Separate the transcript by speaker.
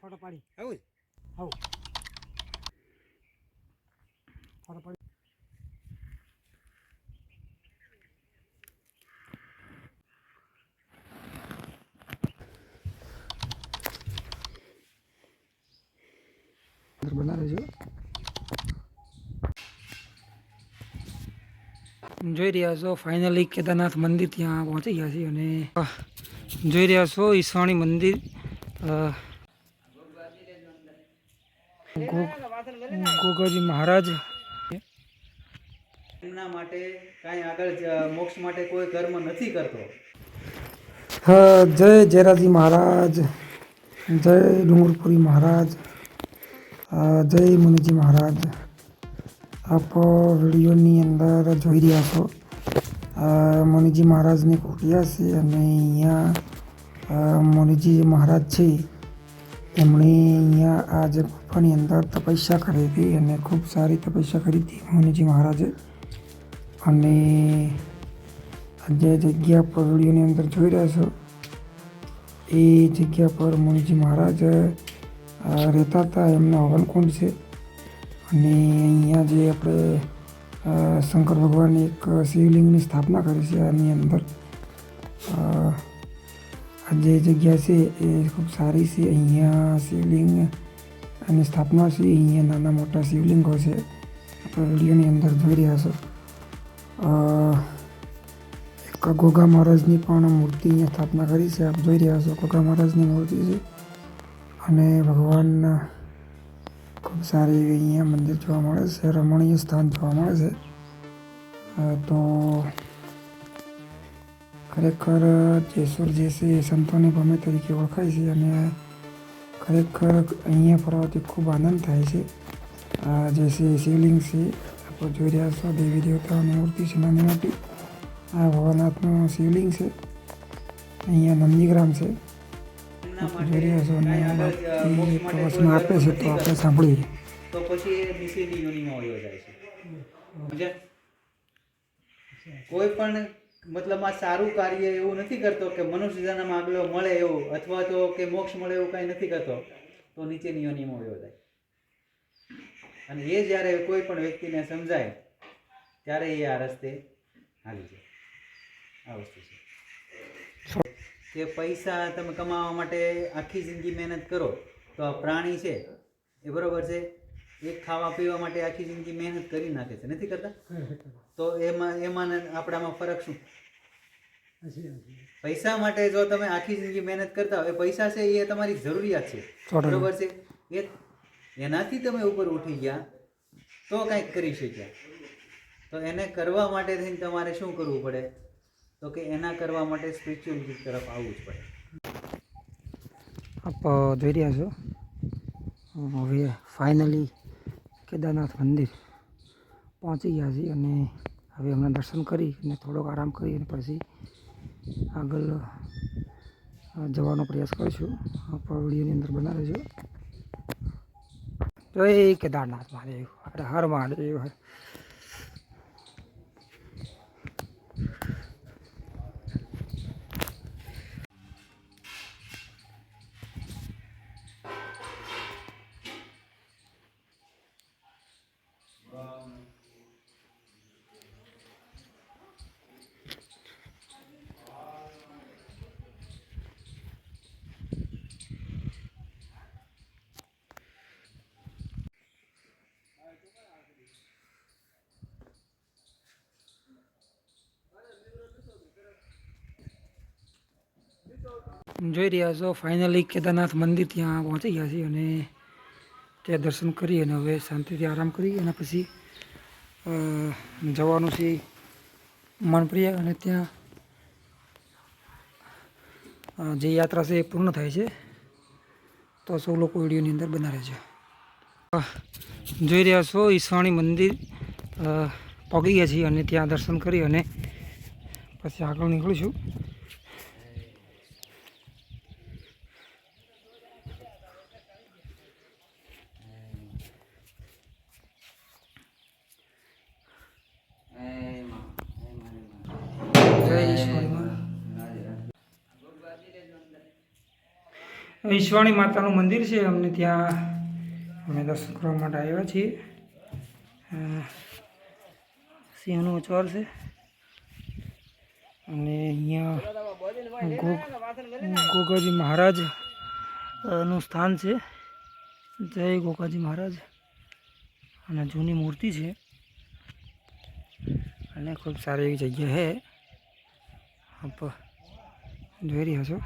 Speaker 1: Photo પાડી
Speaker 2: આવું
Speaker 1: આવ ફોટો પાડી બના લેજો। જોઈ રહ્યા છો ફાઇનલી કેદારનાથ મંદિર ત્યાં પહોંચી ગયા છીએ અને જોઈ રહ્યા છો ઈશ્વાણી મંદિર ગોગાજી મહારાજ
Speaker 2: એમના માટે કાંઈ આગળ મોક્ષ માટે કોઈ કર્મ નથી કરતો।
Speaker 1: જય જયરાજી મહારાજ, જય ડુંગરપુરી મહારાજ, જય મુનિજી મહારાજ। આપ વિડીયોની અંદર જોઈ રહ્યા છો મુનિજી મહારાજની કુટિયા છે અને અહીંયા મુનિજી મહારાજ છે એમણે અહીંયા આ જે ગુફાની અંદર તપસ્યા કરી હતી અને ખૂબ સારી તપસ્યા કરી હતી મુનિજી મહારાજે। અને જે જગ્યા પર વિડીયોની અંદર જોઈ રહ્યા છો એ જગ્યા પર મુનિજી મહારાજ રહેતા હતા। એમના હવનકુંડ છે અને અહીંયા જે આપણે શંકર ભગવાનની એક શિવલિંગની સ્થાપના કરી છે આની અંદર। આ જે જગ્યા છે એ ખૂબ સારી છે। અહીંયા શિવલિંગ અને સ્થાપના છે, અહીંયા નાના મોટા શિવલિંગો છે આપણે વિડીયોની અંદર જોઈ રહ્યા છો। એક ગોગા મહારાજની પણ મૂર્તિ અહીંયા સ્થાપના કરી છે, આપ જોઈ રહ્યા છો ગોગા મહારાજની મૂર્તિ છે અને ભગવાનના ખૂબ સારી એવી અહીંયા મંદિર જોવા મળે છે, રમણીય સ્થાન જોવા મળે છે। તો ખરેખર જેસુર જે છે એ સંતોની ભૂમિ તરીકે ઓળખાય છે અને ખરેખર અહીંયા ફરવાથી ખૂબ આનંદ થાય છે। જે છે શિવલિંગ છે આપણે જોઈ રહ્યા છો, દેવી દેવતાઓની મૂર્તિ છે નાની મોટી। આ ભવનાથનું શિવલિંગ છે, અહીંયા નંદીગ્રામ છે જોઈ રહ્યા છો અને પ્રવચન આપે છે તો આપણે સાંભળીએ।
Speaker 2: તો પછી એ નીચેની યોનિમાં વયો જાય છે। કોઈ પણ મતલબમાં સારું કાર્ય એવું નથી કરતો કે મનુષ્ય જન્મ આગલો મળે એવું અથવા તો કે મોક્ષ મળે એવું કાંઈ નથી કરતો તો નીચેની યોનિમાં વયો જાય। અને એ જ્યારે કોઈ પણ વ્યક્તિને સમજાય ત્યારે એ આ રસ્તે હાલી જાય। આ વસ્તુ છે કે પૈસા તમે કમાવા માટે આખી જિંદગી મહેનત કરો તો આ પ્રાણી છે એ બરોબર છે એ ખાવા પીવા માટે આખી જિંદગી મહેનત કરી નાખે છે, નથી કરતા? તો એમાં આપણામાં ફરક શું? પૈસા માટે જો તમે આખી જિંદગી મહેનત કરતા હોય, પૈસા છે એ તમારી જરૂરિયાત છે, બરોબર છે, એનાથી તમે ઉપર ઉઠી ગયા તો કંઈક કરી શક્યા। તો એને કરવા માટે થઈને તમારે શું કરવું પડે? તો કે એના કરવા માટે સ્પિરિચ્યુઅલિટી તરફ આવવું જ પડે।
Speaker 1: આપ જોઈ રહ્યા છો હવે ફાઇનલી કેદારનાથ મંદિર પહોંચી ગયા છીએ અને હવે હમણાં દર્શન કરી અને થોડોક આરામ કરી અને પછી આગળ જવાનો પ્રયાસ કરીશું। આપ વિડીયોની અંદર બના રહેજો। જય કેદારનાથ મહાદેવ, હર મહાદેવ। જોઈ રહ્યા છો ફાઇનલી કેદારનાથ મંદિર ત્યાં પહોંચી ગયા છીએ અને ત્યાં દર્શન કરી અને હવે શાંતિથી આરામ કરી અને પછી જવાનું છે મનપ્રિય અને ત્યાં જે યાત્રા છે એ પૂર્ણ થાય છે। તો સૌ લોકો વિડીયોની અંદર બના રહેજો। જોઈ રહ્યા છો ઈશ્વાણી મંદિર પહોંચી ગયા છીએ અને ત્યાં દર્શન કરી અને પછી આગળ નીકળીશું। ઈશ્વાણી માતાનું મંદિર છે, અમને ત્યાં અમે દર્શન કરવા માટે આવ્યા છીએ. સિંહનું અચવાર છે અને અહીંયા ગોગાજી મહારાજ નું સ્થાન છે. જય ગોગાજી મહારાજ. અને જૂની મૂર્તિ છે અને ખૂબ સારી એવી જગ્યા છે. આપ જોઈ રહ્યા છો.